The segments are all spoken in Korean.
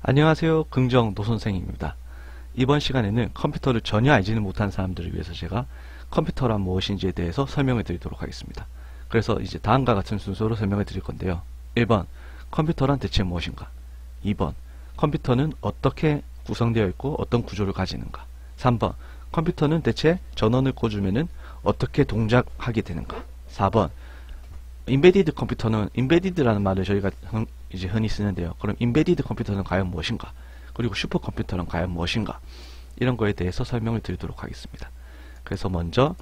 안녕하세요. 긍정 노선생입니다. 이번 시간에는 컴퓨터를 전혀 알지는 못한 사람들을 위해서 제가 컴퓨터란 무엇인지에 대해서 설명해 드리도록 하겠습니다. 그래서 이제 다음과 같은 순서로 설명해 드릴 건데요. 1번, 컴퓨터란 대체 무엇인가? 2번, 컴퓨터는 어떻게 구성되어 있고 어떤 구조를 가지는가? 3번, 컴퓨터는 대체 전원을 꽂으면은 어떻게 동작하게 되는가? 4번, 인베디드 컴퓨터는, 인베디드라는 말을 저희가 이제 흔히 쓰는데요. 그럼 인베디드 컴퓨터는 과연 무엇인가? 그리고 슈퍼컴퓨터는 과연 무엇인가? 이런 거에 대해서 설명을 드리도록 하겠습니다. 그래서 먼저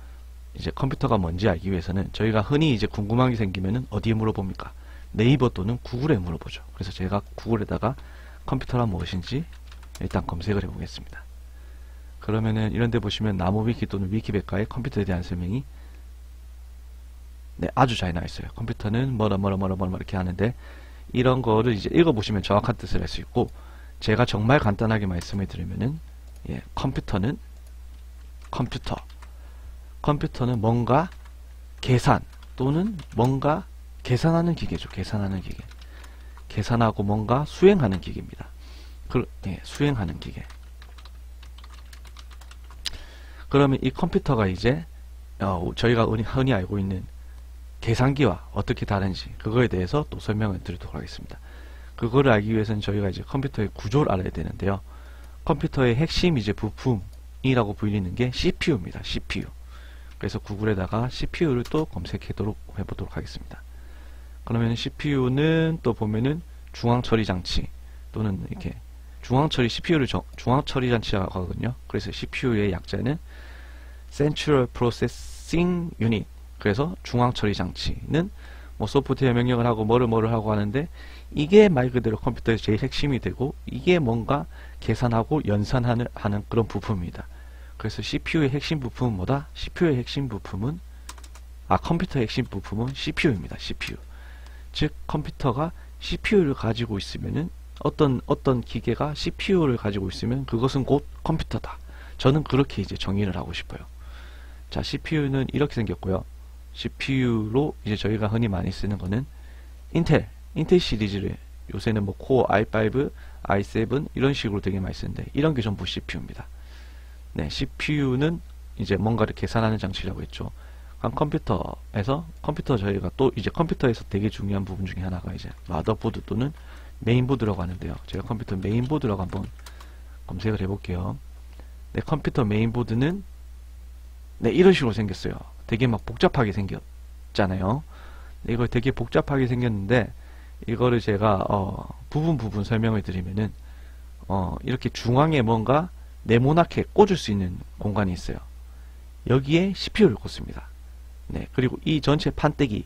이제 컴퓨터가 뭔지 알기 위해서는 저희가 흔히 이제 궁금한 게 생기면은 어디에 물어봅니까? 네이버 또는 구글에 물어보죠. 그래서 제가 구글에다가 컴퓨터란 무엇인지 일단 검색을 해보겠습니다. 그러면은 이런 데 보시면 나무위키 또는 위키백과의 컴퓨터에 대한 설명이 아주 잘 나와 있어요. 컴퓨터는 뭐라 이렇게 하는데, 이런 거를 이제 읽어보시면 정확한 뜻을 알 수 있고, 제가 정말 간단하게 말씀을 드리면은, 컴퓨터는 뭔가 계산 또는 뭔가 계산하는 기계죠. 계산하는 기계. 계산하고 뭔가 수행하는 기계입니다. 수행하는 기계. 그러면 이 컴퓨터가 이제 저희가 흔히 알고 있는 계산기와 어떻게 다른지, 그거에 대해서 또 설명을 드리도록 하겠습니다. 그거를 알기 위해서는 저희가 이제 컴퓨터의 구조를 알아야 되는데요. 컴퓨터의 핵심 이제 부품이라고 불리는 게 CPU입니다. CPU. 그래서 구글에다가 CPU를 또 검색하도록 해보도록 하겠습니다. 그러면 CPU는 또 보면은 중앙 처리 장치 또는 이렇게 CPU를 중앙 처리 장치라고 하거든요. 그래서 CPU의 약자는 Central Processing Unit. 그래서 중앙 처리 장치는 뭐 소프트웨어 명령을 하고 뭐를 하고 하는데, 이게 말 그대로 컴퓨터의 제일 핵심이 되고, 이게 뭔가 계산하고 연산하는 그런 부품입니다. 그래서 CPU의 핵심 부품은 뭐다? 컴퓨터의 핵심 부품은 CPU입니다. CPU. 즉 컴퓨터가 CPU를 가지고 있으면은, 어떤 기계가 CPU를 가지고 있으면 그것은 곧 컴퓨터다. 저는 그렇게 이제 정의를 하고 싶어요. 자, CPU는 이렇게 생겼고요. CPU로 이제 저희가 흔히 많이 쓰는 거는 인텔 시리즈를, 요새는 뭐 코어 i5, i7 이런 식으로 되게 많이 쓰는데, 이런 게 전부 CPU입니다. 네, CPU는 이제 뭔가를 계산하는 장치라고 했죠. 컴퓨터 저희가 또 이제 컴퓨터에서 되게 중요한 부분 중에 하나가 이제 마더보드 또는 메인보드라고 하는데요. 제가 컴퓨터 메인보드라고 한번 검색을 해볼게요. 네, 컴퓨터 메인보드는 이런 식으로 생겼어요. 되게 막 복잡하게 생겼잖아요. 이거 되게 복잡하게 생겼는데, 이거를 제가 부분 설명을 드리면은 이렇게 중앙에 뭔가 네모나게 꽂을 수 있는 공간이 있어요. 여기에 CPU를 꽂습니다. 네, 그리고 이 전체 판때기를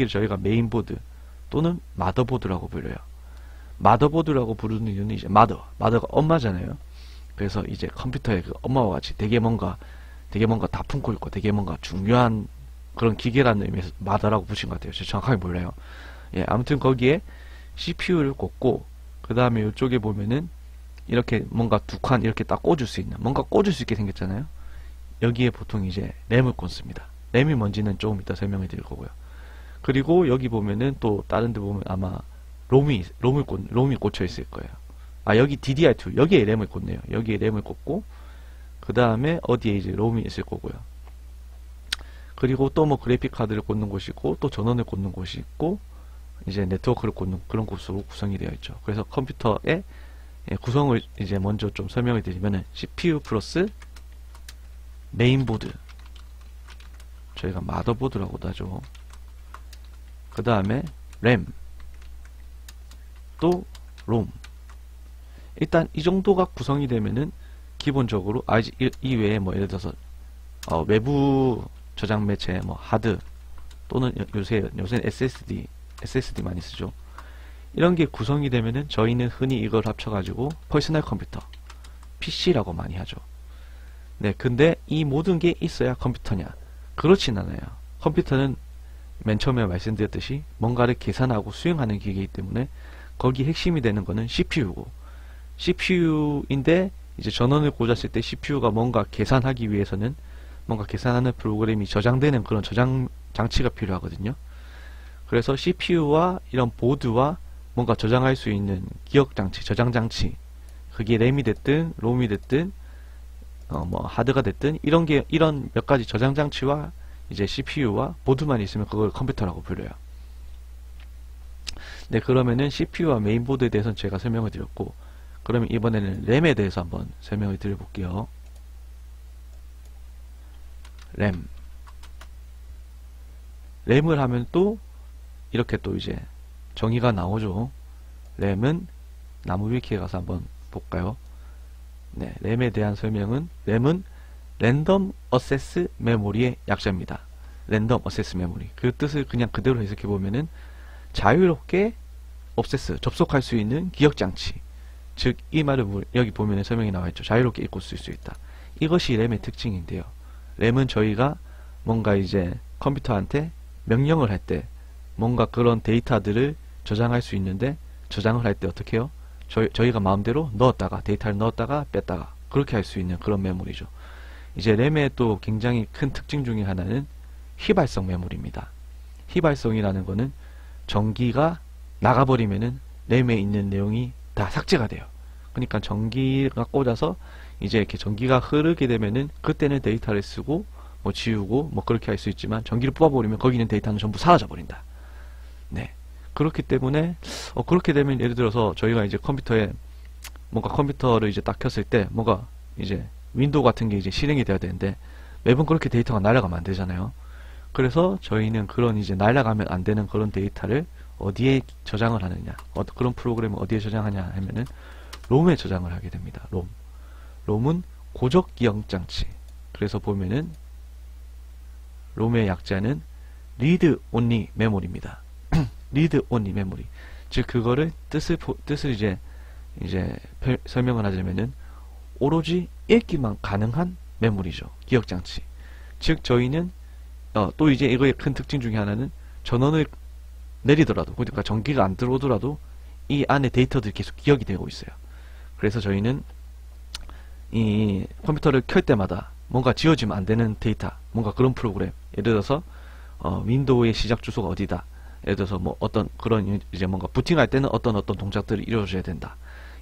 저희가 메인보드 또는 마더보드라고 불러요. 마더보드라고 부르는 이유는 이제 마더가 엄마잖아요. 그래서 이제 컴퓨터의 그 엄마와 같이 되게 뭔가 다 품고 있고 되게 뭔가 중요한 그런 기계라는 의미에서 마더라고 붙인 것 같아요. 제가 정확하게 몰라요. 아무튼 거기에 CPU를 꽂고, 그 다음에 이쪽에 보면은 이렇게 뭔가 두 칸 이렇게 딱 꽂을 수 있게 생겼잖아요. 여기에 보통 이제 램을 꽂습니다. 램이 뭔지는 조금 이따 설명해 드릴 거고요. 그리고 여기 보면은 또 다른 데 보면 아마 롬이 꽂혀 있을 거예요. 여기 DDR2, 여기에 램을 꽂네요. 여기에 램을 꽂고, 그 다음에 어디에 이제 롬이 있을 거고요. 그리고 또 뭐 그래픽 카드를 꽂는 곳이 있고, 또 전원을 꽂는 곳이 있고, 이제 네트워크를 꽂는 그런 곳으로 구성이 되어 있죠. 그래서 컴퓨터의 구성을 이제 먼저 좀 설명을 드리면은, CPU 플러스 메인보드, 저희가 마더보드라고도 하죠. 그 다음에 램, 또 롬. 일단 이 정도가 구성이 되면은 기본적으로 이 외에 뭐 예를 들어서 외부 저장 매체 뭐 하드 또는 요새는 SSD 많이 쓰죠. 이런 게 구성이 되면은 저희는 흔히 이걸 합쳐가지고 퍼스널 컴퓨터, PC라고 많이 하죠. 네, 근데 이 모든 게 있어야 컴퓨터냐? 그렇진 않아요. 컴퓨터는 맨 처음에 말씀드렸듯이 뭔가를 계산하고 수행하는 기계이기 때문에 거기 핵심이 되는 거는 CPU고, CPU인데 이제 전원을 꽂았을 때 CPU가 뭔가 계산하기 위해서는 뭔가 계산하는 프로그램이 저장되는 그런 저장 장치가 필요하거든요. 그래서 CPU와 이런 보드와 뭔가 저장할 수 있는 기억장치, 저장장치, 그게 램이 됐든 롬이 됐든 뭐 하드가 됐든 이런 몇 가지 저장장치와 이제 CPU와 보드만 있으면 그걸 컴퓨터라고 불려요. 네, 그러면은 CPU와 메인보드에 대해서는 제가 설명을 드렸고, 그러면 이번에는 램에 대해서 한번 설명을 드려볼게요. 램을 하면 또 이렇게 또 이제 정의가 나오죠. 램은 나무 위키에 가서 한번 볼까요? 네, 램에 대한 설명은 램은 랜덤 어세스 메모리의 약자입니다. 랜덤 어세스 메모리. 그 뜻을 그냥 그대로 해석해 보면은 자유롭게 접속할 수 있는 기억 장치. 즉 이 말은 여기 보면 설명이 나와 있죠. 자유롭게 읽고 쓸 수 있다. 이것이 램의 특징인데요. 램은 저희가 뭔가 이제 컴퓨터한테 명령을 할 때 뭔가 그런 데이터들을 저장할 수 있는데, 저장을 할 때 어떻게 해요? 저희가 마음대로 데이터를 넣었다가 뺐다가 그렇게 할 수 있는 그런 메모리죠. 이제 램의 또 굉장히 큰 특징 중에 하나는 휘발성 메모리입니다. 휘발성이라는 거는 전기가 나가버리면은 램에 있는 내용이 다 삭제가 돼요. 그러니까 전기가 꽂아서 이제 이렇게 전기가 흐르게 되면은 그때는 데이터를 쓰고 뭐 지우고 뭐 그렇게 할 수 있지만, 전기를 뽑아버리면 거기 있는 데이터는 전부 사라져 버린다. 네. 그렇기 때문에 그렇게 되면 예를 들어서 저희가 이제 컴퓨터를 이제 딱 켰을 때 뭔가 이제 윈도우 같은 게 이제 실행이 돼야 되는데 매번 그렇게 데이터가 날아가면 안 되잖아요. 그래서 저희는 그런 이제 날아가면 안 되는 그런 데이터를 어디에 저장을 하느냐, 그런 프로그램을 어디에 저장하냐 하면은 롬에 저장을 하게 됩니다. 롬은 고적 기억 장치. 그래서 보면은 롬의 약자는 리드 온리 메모리입니다. 리드 온리 메모리. 즉 그거를 뜻을 이제 설명을 하자면은 오로지 읽기만 가능한 메모리죠. 기억 장치. 즉 저희는 또 이제 이거의 큰 특징 중에 하나는 전원을 내리더라도, 그러니까 전기가 안 들어오더라도 이 안에 데이터들이 계속 기억이 되고 있어요. 그래서 저희는 이 컴퓨터를 켤 때마다 뭔가 지워지면 안 되는 데이터, 뭔가 그런 프로그램, 예를 들어서 윈도우의 시작 주소가 어디다, 예를 들어서 뭐 어떤 그런 이제 뭔가 부팅할 때는 어떤 동작들이 이루어져야 된다,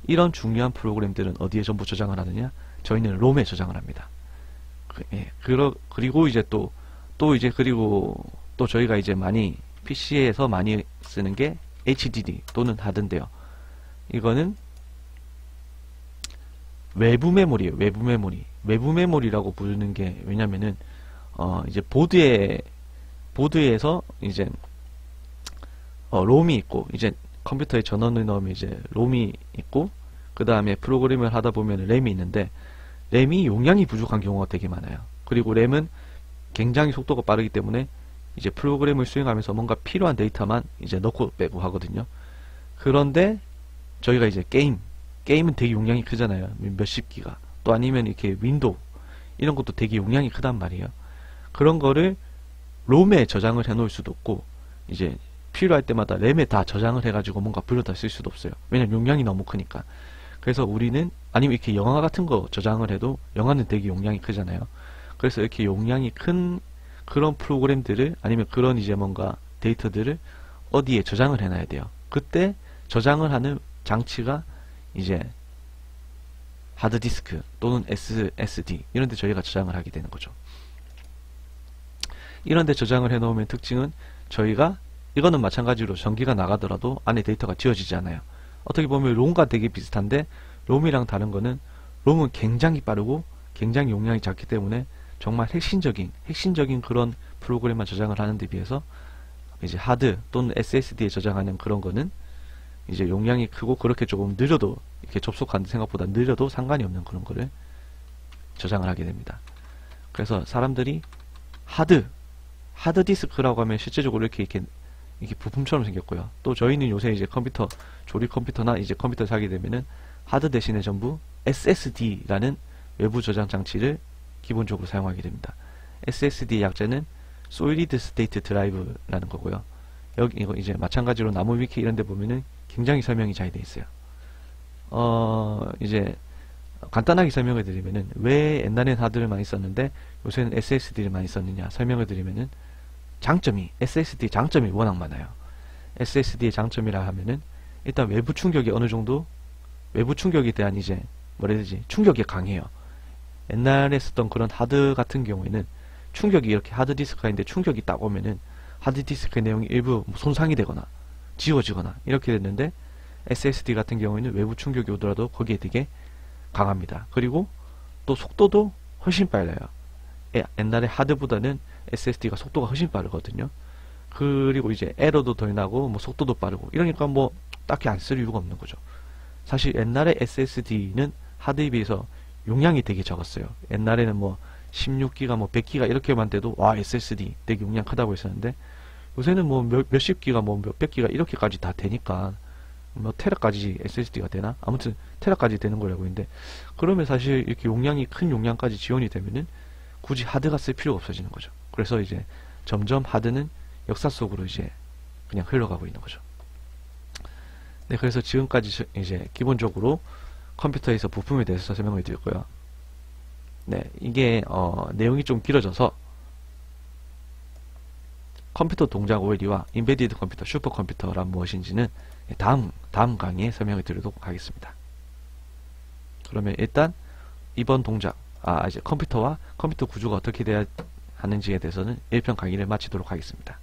이런 중요한 프로그램들은 어디에 전부 저장을 하느냐? 저희는 롬에 저장을 합니다. 그리고 이제 또 저희가 이제 많이 PC에서 많이 쓰는 게 HDD 또는 하드인데요. 이거는 외부 메모리예요. 외부 메모리라고 부르는 게 왜냐면은 이제 보드에서 이제 롬이 있고, 이제 컴퓨터에 전원을 넣으면 이제 롬이 있고, 그 다음에 프로그램을 하다 보면 램이 있는데, 램이 용량이 부족한 경우가 되게 많아요. 그리고 램은 굉장히 속도가 빠르기 때문에 이제 프로그램을 수행하면서 뭔가 필요한 데이터만 이제 넣고 빼고 하거든요. 그런데 저희가 이제 게임은 되게 용량이 크잖아요. 몇십 기가. 또 아니면 이렇게 윈도우 이런 것도 되게 용량이 크단 말이에요. 그런 거를 롬에 저장을 해 놓을 수도 없고, 이제 필요할 때마다 램에 다 저장을 해가지고 뭔가 불러다 쓸 수도 없어요. 왜냐면 용량이 너무 크니까. 그래서 우리는, 아니면 이렇게 영화 같은 거 저장을 해도 영화는 되게 용량이 크잖아요. 그래서 이렇게 용량이 큰 그런 프로그램들을, 아니면 그런 이제 뭔가 데이터들을 어디에 저장을 해놔야 돼요. 그때 저장을 하는 장치가 이제 하드디스크 또는 SSD 이런 데 저희가 저장을 하게 되는 거죠. 이런 데 저장을 해 놓으면 특징은 저희가, 이거는 마찬가지로 전기가 나가더라도 안에 데이터가 지워지지 않아요. 어떻게 보면 롬과 되게 비슷한데, 롬이랑 다른 거는 롬은 굉장히 빠르고 굉장히 용량이 작기 때문에 정말 핵심적인 그런 프로그램만 저장을 하는 데 비해서 이제 하드 또는 SSD에 저장하는 그런 거는 이제 용량이 크고 그렇게 조금 느려도, 이렇게 접속하는 생각보다 느려도 상관이 없는 그런 거를 저장을 하게 됩니다. 그래서 사람들이 하드디스크라고 하면 실제적으로 이렇게 부품처럼 생겼고요. 또 저희는 요새 이제 조립 컴퓨터나 이제 컴퓨터 사게 되면은 하드 대신에 전부 SSD라는 외부 저장 장치를 기본적으로 사용하게 됩니다. SSD의 약자는 Solid State Drive라는 거고요. 여기 이거 이제 마찬가지로 나무 위키 이런 데 보면은 굉장히 설명이 잘 돼 있어요. 이제 간단하게 설명을 드리면은 왜 옛날엔 하드를 많이 썼는데 요새는 SSD를 많이 썼느냐 설명을 드리면은, SSD의 장점이 워낙 많아요. SSD의 장점이라 하면은 일단 외부 충격이 어느 정도, 외부 충격에 대한 이제 뭐라 해야 되지, 충격이 강해요. 옛날에 쓰던 그런 하드 같은 경우에는 충격이 이렇게 하드디스크가 있는데 충격이 딱 오면은 하드디스크의 내용이 일부 손상이 되거나 지워지거나 이렇게 됐는데, SSD 같은 경우에는 외부 충격이 오더라도 거기에 되게 강합니다. 그리고 또 속도도 훨씬 빨라요. 옛날에 하드보다는 SSD가 속도가 훨씬 빠르거든요. 그리고 이제 에러도 덜 나고 뭐 속도도 빠르고 이러니까 뭐 딱히 안 쓸 이유가 없는 거죠. 사실 옛날에 SSD는 하드에 비해서 용량이 되게 적었어요. 옛날에는 뭐 16기가 뭐 100기가 이렇게만 돼도 와 SSD 되게 용량 크다고 했었는데, 요새는 뭐 몇십 기가 뭐 몇백 기가 이렇게까지 다 되니까 뭐 테라까지 SSD가 되나? 아무튼 테라까지 되는 거라고 했는데, 그러면 사실 이렇게 용량이 큰 용량까지 지원이 되면은 굳이 하드가 쓸 필요가 없어지는 거죠. 그래서 이제 점점 하드는 역사 속으로 이제 그냥 흘러가고 있는 거죠. 네, 그래서 지금까지 이제 기본적으로 컴퓨터에서 부품에 대해서 설명을 드렸고요. 네, 이게 내용이 좀 길어져서 컴퓨터 동작 원리와 인베디드 컴퓨터, 슈퍼컴퓨터란 무엇인지는 다음 강의에 설명을 드리도록 하겠습니다. 그러면 일단 이번 동작, 이제 컴퓨터와 컴퓨터 구조가 어떻게 돼야 하는지에 대해서는 1편 강의를 마치도록 하겠습니다.